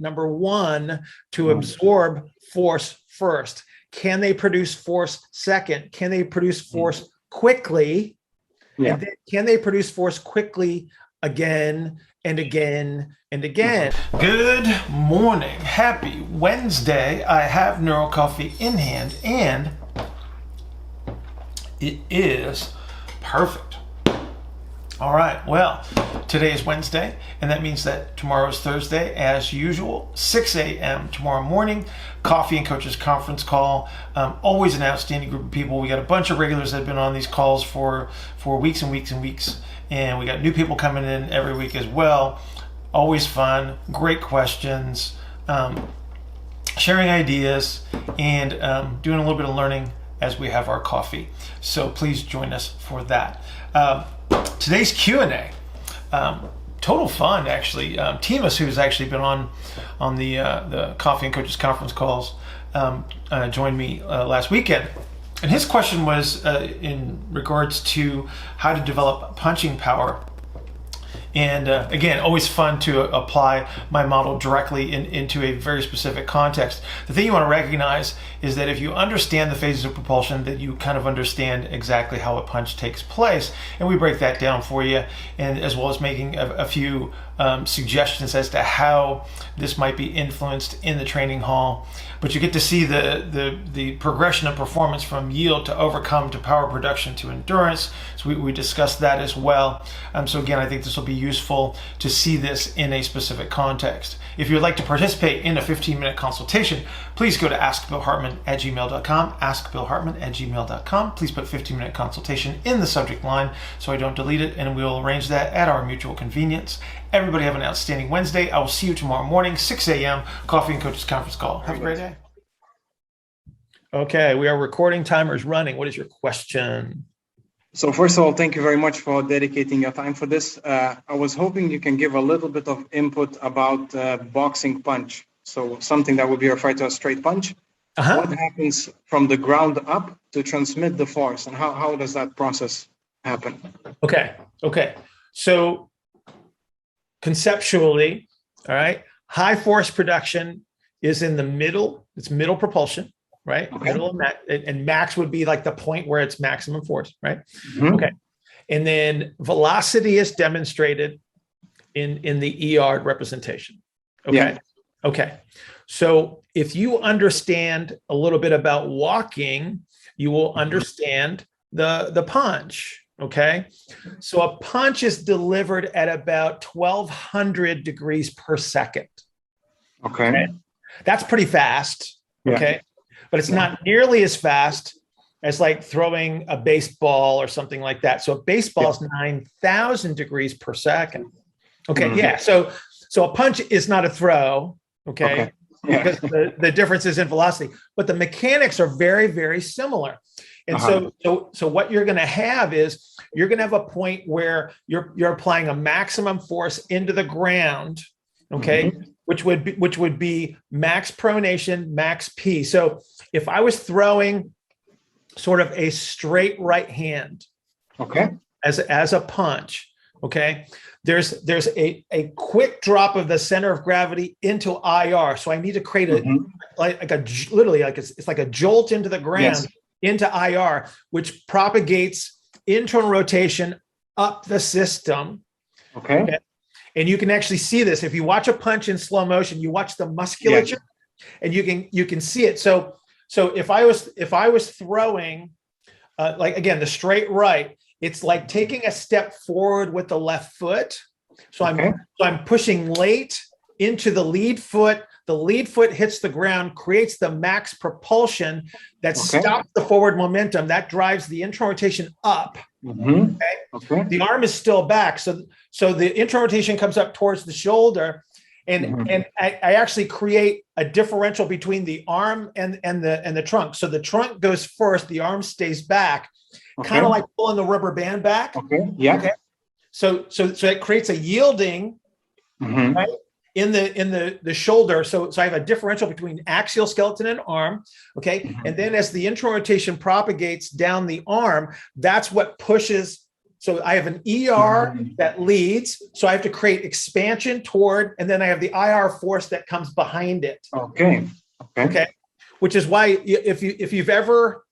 number one, to absorb force first? Can they produce force second? Can they produce force quickly? Yeah. And then can they produce force quickly again and again and again? Good morning. Happy Wednesday. I have Neuro Coffee in hand and it is perfect. All right, well, today is Wednesday, and that means that tomorrow is Thursday, as usual, 6 a.m. tomorrow morning, Coffee and Coaches conference call. Always an outstanding group of people. We got a bunch of regulars that have been on these calls for weeks and weeks and weeks, and we got new people coming in every week as well. Always fun, great questions, sharing ideas, and doing a little bit of learning as we have our coffee. So please join us for that. Today's Q&A, total fun actually. Timas, who's actually been on the Coffee and Coaches conference calls, joined me last weekend, and his question was in regards to how to develop punching power. And again, always fun to apply my model directly into a very specific context. The thing you want to recognize is that if you understand the phases of propulsion, that you kind of understand exactly how a punch takes place. And we break that down for you, and as well as making a few suggestions as to how this might be influenced in the training hall. But you get to see the progression of performance from yield to overcome to power production to endurance. So we discussed that as well. So again, I think this will be useful to see this in a specific context. If you would like to participate in a 15-minute consultation, please go to askbillhartman@gmail.com, askbillhartman@gmail.com. Please put 15-minute consultation in the subject line so I don't delete it, and we'll arrange that at our mutual convenience. Everybody have an outstanding Wednesday. I will see you tomorrow morning, 6 a.m., Coffee and Coaches conference call. Have a great day. Okay, we are recording. Timer's running. What is your question? So first of all, thank you very much for dedicating your time for this. I was hoping you can give a little bit of input about boxing punch. So something that would be referred to as straight punch. What happens from the ground up to transmit the force, and how does that process happen? Okay. So conceptually, all right, high force production is in the middle. It's middle propulsion. Right? Okay. Middle and max would be like the point where it's maximum force, right? Mm-hmm. Okay. And then velocity is demonstrated in the ER representation. Okay. Yeah. Okay. So if you understand a little bit about walking, you will understand the punch. Okay. So a punch is delivered at about 1,200 degrees per second. Okay. That's pretty fast. Yeah. Okay. But it's not nearly as fast as like throwing a baseball or something like that. So a baseball is 9,000 degrees per second. Okay. Mm-hmm. Yeah. So a punch is not a throw. Okay. Yeah. Because the difference is in velocity, but the mechanics are very, very similar. And so what you're going to have is you're going to have a point where you're applying a maximum force into the ground. Okay. Mm-hmm. Which would be max pronation, max P. So if I was throwing sort of a straight right hand, okay, as a punch, okay, there's a quick drop of the center of gravity into IR. So I need to create it's like a jolt into the ground, into IR, which propagates internal rotation up the system. Okay. And you can actually see this if you watch a punch in slow motion. You watch the musculature, and you can see it. So if I was throwing, like again the straight right, it's like taking a step forward with the left foot. So I'm pushing late into the lead foot. The lead foot hits the ground, creates the max propulsion that stops the forward momentum. That drives the internal rotation up. Mm-hmm. Okay. The arm is still back. So the internal rotation comes up towards the shoulder. And I actually create a differential between the arm and the trunk. So the trunk goes first, the arm stays back, kind of like pulling the rubber band back. Okay. Yeah. Okay. So it creates a yielding, right, in the shoulder. So I have a differential between axial skeleton and arm. Okay. And then as the internal rotation propagates down the arm, that's what pushes So I have an ER that leads. So I have to create expansion toward, and then I have the IR force that comes behind it. Okay. Okay. Which is why if you've ever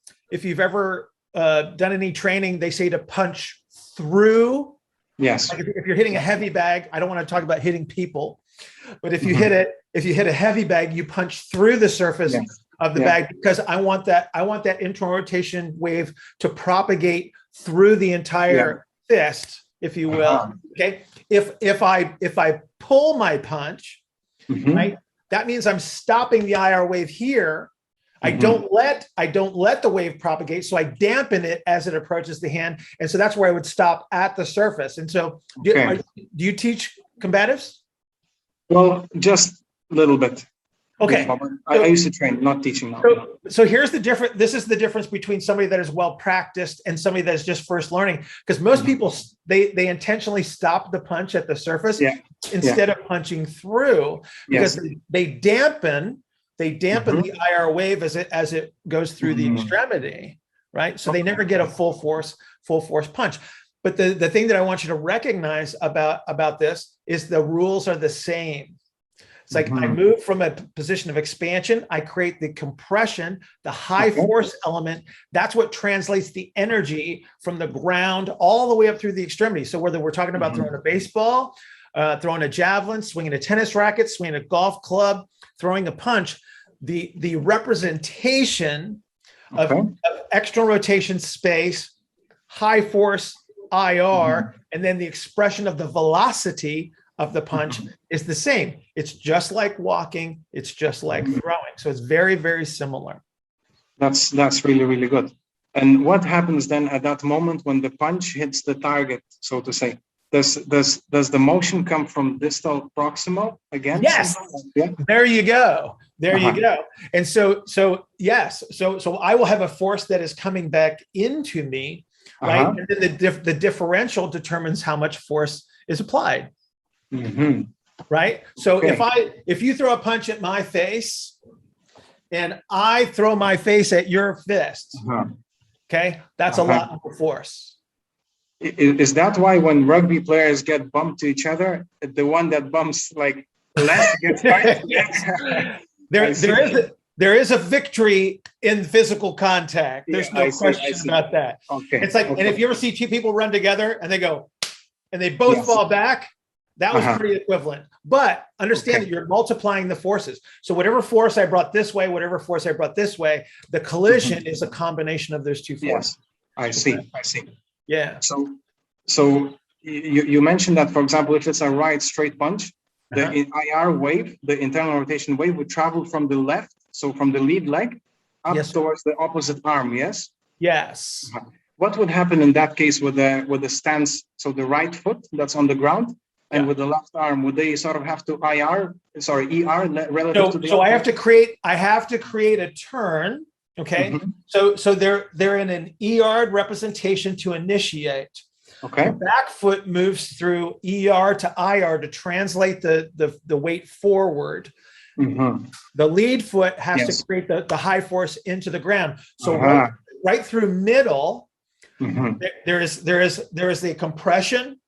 done any training, they say to punch through. Yes. Like if you're hitting a heavy bag, I don't want to talk about hitting people, but if you hit a heavy bag, you punch through the surface of the bag, because I want that internal rotation wave to propagate through the entire fist, if you will. Okay. If I pull my punch, right, that means I'm stopping the IR wave here. I don't let the wave propagate, so I dampen it as it approaches the hand, and so that's where I would stop at the surface. And so, do you teach combatives? Well, just a little bit. Okay. I used to train, not teaching now. So here's the difference. This is the difference between somebody that is well practiced and somebody that is just first learning. Because most people they intentionally stop the punch at the surface instead of punching through, because they dampen the IR wave as it goes through the extremity, right? So they never get a full force punch. But the thing that I want you to recognize about this is the rules are the same. It's like I move from a position of expansion, I create the compression, the high force element. That's what translates the energy from the ground all the way up through the extremity. So whether we're talking about throwing a baseball, throwing a javelin, swinging a tennis racket, swinging a golf club, throwing a punch, the representation of external rotation space, high force IR, and then the expression of the velocity of the punch is the same. It's just like walking. It's just like throwing. So it's very, very similar. That's really, really good. And what happens then at that moment when the punch hits the target, so to say? Does the motion come from distal proximal again? Yes. Yeah. There you go. There you go. And so yes. So I will have a force that is coming back into me, right? And then the differential determines how much force is applied. Right. So if you throw a punch at my face and I throw my face at your fist, okay, that's a lot more force. Is that why when rugby players get bumped to each other, the one that bumps like less gets right? There is a victory in physical contact. There's no question about that. It's like, and if you ever see two people run together and they go, and they both fall back, that was pretty equivalent. But understand that you're multiplying the forces. So whatever force I brought this way, whatever force I brought this way, the collision is a combination of those two forces. I see. Yeah. So you mentioned that, for example, if it's a right straight punch, the IR wave, the internal rotation wave, would travel from the left, so from the lead leg up towards the opposite arm. Yes. Yes. What would happen in that case with the stance? So the right foot that's on the ground, and with the left arm, would they sort of have to ER relative to the? So I have to create a turn. Okay. So they're in an ER representation to initiate. Okay. The back foot moves through ER to IR to translate the weight forward. The lead foot has to create the high force into the ground. So right through middle, there is the compression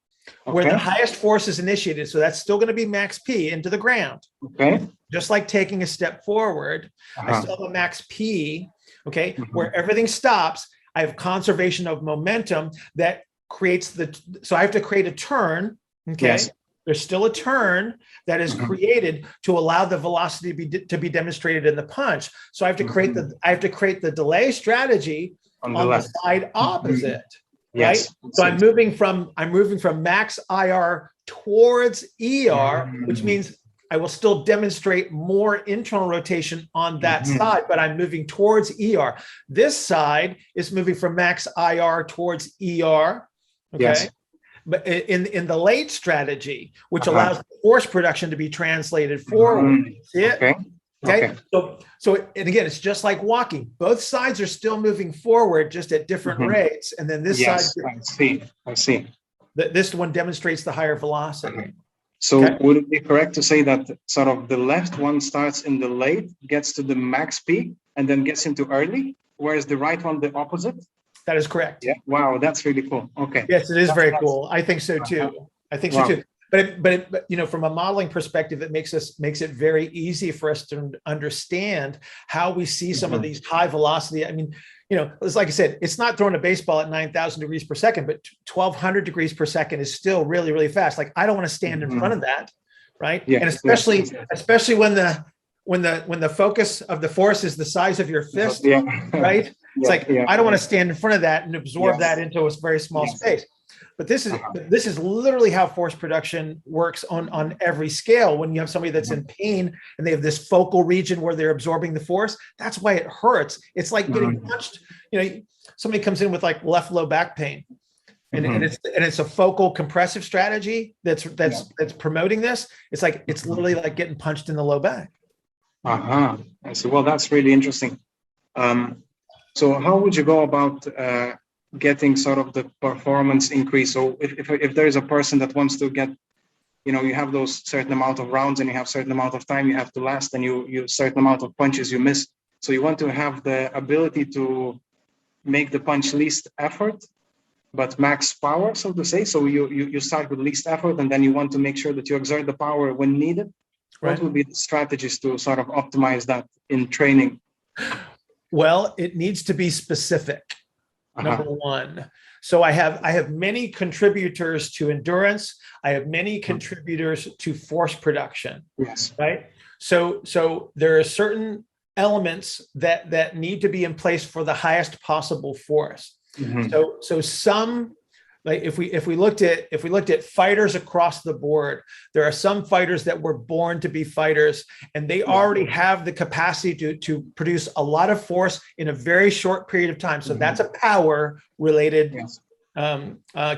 where the highest force is initiated. So that's still going to be max P into the ground. Okay. Just like taking a step forward, I still have a max P. Okay. Where everything stops, I have conservation of momentum that creates so I have to create a turn. Okay. Yes. There's still a turn that is created to allow the velocity to be demonstrated in the punch. So I have to create the delay strategy on the side opposite. Right. So I'm moving from max IR towards ER, which means I will still demonstrate more internal rotation on that side, but I'm moving towards ER. This side is moving from max IR towards ER. Okay. Yes. But in the late strategy, which allows force production to be translated forward. See it? Okay. So and again, it's just like walking. Both sides are still moving forward, just at different rates. And then this side, I see. This one demonstrates the higher velocity. So would it be correct to say that sort of the left one starts in the late, gets to the max peak, and then gets into early, whereas the right one the opposite? That is correct. Yeah. Wow, that's really cool. Okay. Yes, it is very That's cool. I think so too. I think so wow. too. But you know, from a modeling perspective, it makes it very easy for us to understand how we see some of these high velocity. I mean, you know, it's like I said, it's not throwing a baseball at 9,000 degrees per second, but 1,200 degrees per second is still really, really fast. Like I don't want to stand in front of that, right? Yeah. And especially when the focus of the force is the size of your fist, right? It's like I don't want to stand in front of that and absorb that into a very small space. But this is literally how force production works on every scale. When you have somebody that's in pain and they have this focal region where they're absorbing the force, that's why it hurts. It's like getting punched. You know, somebody comes in with like left low back pain, and it's a focal compressive strategy that's promoting this. It's like it's literally like getting punched in the low back. I see. Well, that's really interesting. So how would you go about getting sort of the performance increase? So if there is a person that wants to get, you know, you have those certain amount of rounds and you have certain amount of time you have to last, and you certain amount of punches you miss. So you want to have the ability to make the punch least effort, but max power, so to say. So you start with least effort, and then you want to make sure that you exert the power when needed. Right. What would be the strategies to sort of optimize that in training? Well, it needs to be specific. Number one. So I have many contributors to endurance. I have many contributors to force production. Yes. Right. So there are certain elements that need to be in place for the highest possible force. So some, like if we looked at fighters across the board, there are some fighters that were born to be fighters, and they already have the capacity to produce a lot of force in a very short period of time. So that's a power related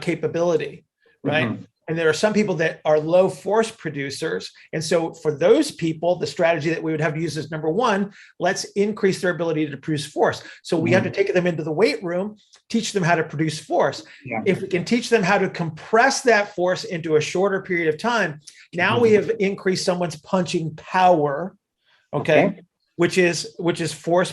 capability, right? And there are some people that are low force producers. And so for those people, the strategy that we would have to use is number one, let's increase their ability to produce force. So we have to take them into the weight room, teach them how to produce force. If we can teach them how to compress that force into a shorter period of time, now we have increased someone's punching power, okay? Which is force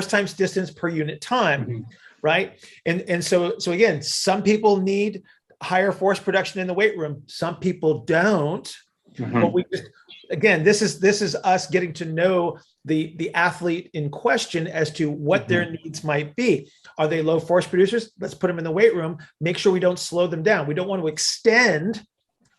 times distance per unit time, right? And so again, some people need higher force production in the weight room. Some people don't. But we just, again, this is us getting to know the athlete in question as to what their needs might be. Are they low force producers? Let's put them in the weight room. Make sure we don't slow them down. We don't want to extend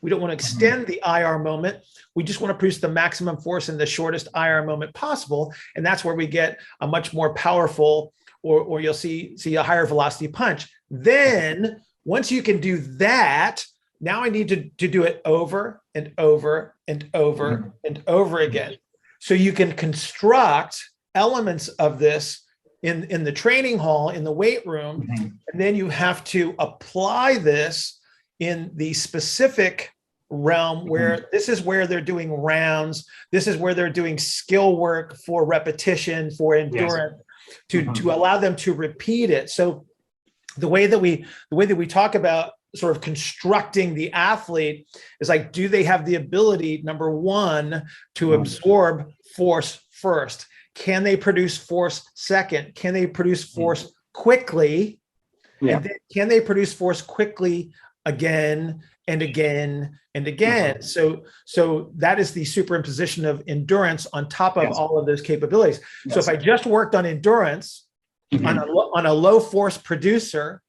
the IR moment. We just want to produce the maximum force in the shortest IR moment possible. And that's where we get a much more powerful, or you'll see a higher velocity punch. Then once you can do that, now I need to do it over and over and over and over again. So you can construct elements of this in the training hall, in the weight room, and then you have to apply this in the specific realm where this is where they're doing rounds. This is where they're doing skill work for repetition, for endurance, to allow them to repeat it. So the way that we talk about sort of constructing the athlete is like, do they have the ability, number one, to absorb force first? Can they produce force second? Can they produce force quickly? And then can they produce force quickly again and again and again? So that is the superimposition of endurance on top of all of those capabilities. So if I just worked on endurance, on a low force producer,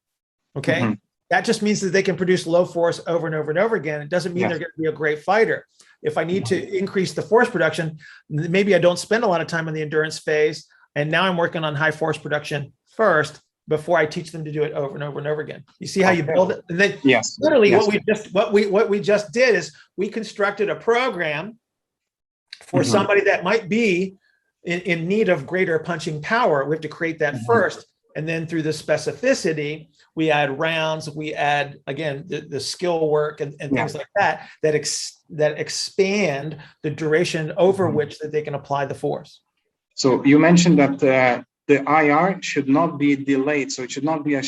okay, that just means that they can produce low force over and over and over again. It doesn't mean they're going to be a great fighter. If I need to increase the force production, maybe I don't spend a lot of time in the endurance phase, and now I'm working on high force production first before I teach them to do it over and over and over again. You see how you build it? And then literally what we just did is we constructed a program for somebody that might be in need of greater punching power. We have to create that first. And then through the specificity, we add rounds, we add, again, the skill work and things like that expand the duration over which that they can apply the force. So you mentioned that the IR should not be delayed. So it should not be a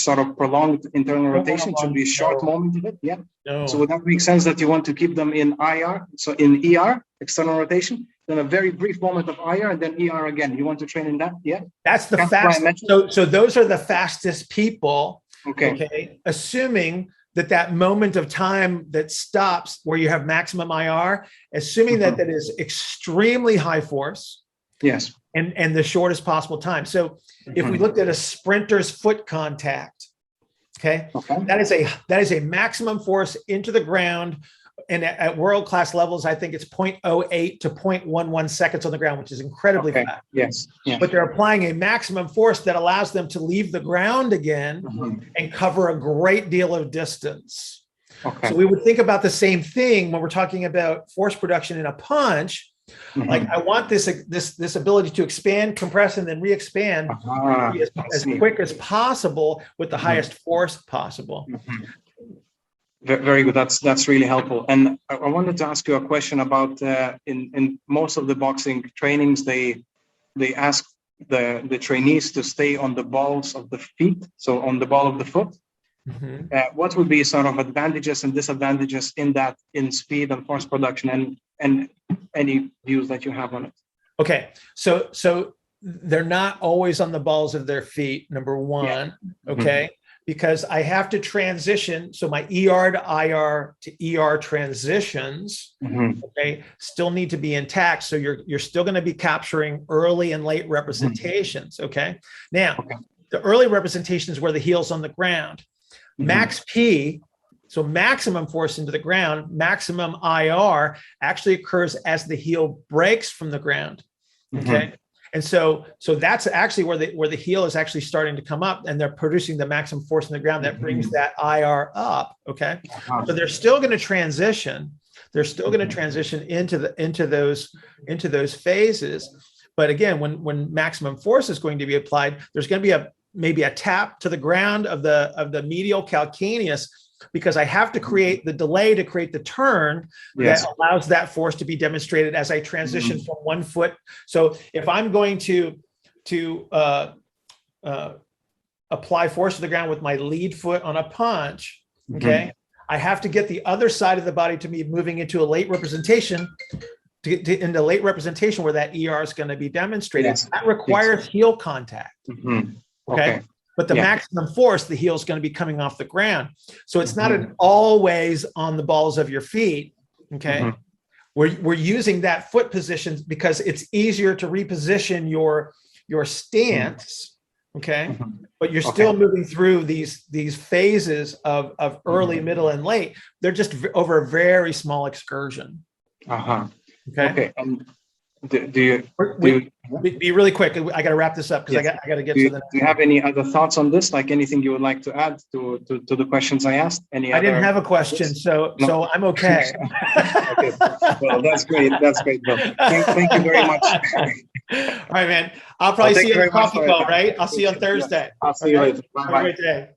sort of prolonged internal rotation. It should be a short moment of it. Yeah. No. So would that make sense that you want to keep them in IR? So in ER, external rotation, then a very brief moment of IR, and then ER again. You want to train in that? Yeah. That's the fastest. So those are the fastest people. Okay. Assuming that moment of time that stops where you have maximum IR, assuming that is extremely high force. Yes. And the shortest possible time. So if we looked at a sprinter's foot contact, that is a maximum force into the ground. And at world-class levels, I think it's 0.08 to 0.11 seconds on the ground, which is incredibly fast. Yes. But they're applying a maximum force that allows them to leave the ground again and cover a great deal of distance. So we would think about the same thing when we're talking about force production in a punch. Like I want this ability to expand, compress, and then re-expand as quick as possible with the highest force possible. Very good. That's really helpful. And I wanted to ask you a question about in most of the boxing trainings, they ask the trainees to stay on the balls of the feet, so on the ball of the foot. What would be sort of advantages and disadvantages in speed and force production, and any views that you have on it? Okay, so they're not always on the balls of their feet, number one, because I have to transition. So my ER to IR to ER transitions, still need to be intact. So you're still going to be capturing early and late representations. Now, the early representation is where the heel's on the ground. Max P, so maximum force into the ground, maximum IR actually occurs as the heel breaks from the ground. And so that's actually where the heel is actually starting to come up, and they're producing the maximum force in the ground that brings that IR up. So they're still going to transition. They're still going to transition into those phases. But again, when maximum force is going to be applied, there's going to be maybe a tap to the ground of the medial calcaneus, because I have to create the delay to create the turn that allows that force to be demonstrated as I transition from one foot. So if I'm going to apply force to the ground with my lead foot on a punch, I have to get the other side of the body to be moving into a late representation, into late representation where that ER is going to be demonstrated. That requires heel contact. But the maximum force, the heel is going to be coming off the ground. So it's not an always on the balls of your feet. We're using that foot position because it's easier to reposition your stance. But you're still moving through these phases of early, middle, and late. They're just over a very small excursion. Be really quick. I got to wrap this up because I got to get to the next. Do you have any other thoughts on this? Like anything you would like to add to the questions I asked? I didn't have a question, so I'm okay. Well, that's great. That's great, Bill. Thank you very much. All right, man. I'll probably see you on the coffee call, right? I'll see you on Thursday. I'll see you later. Bye. Have a great day.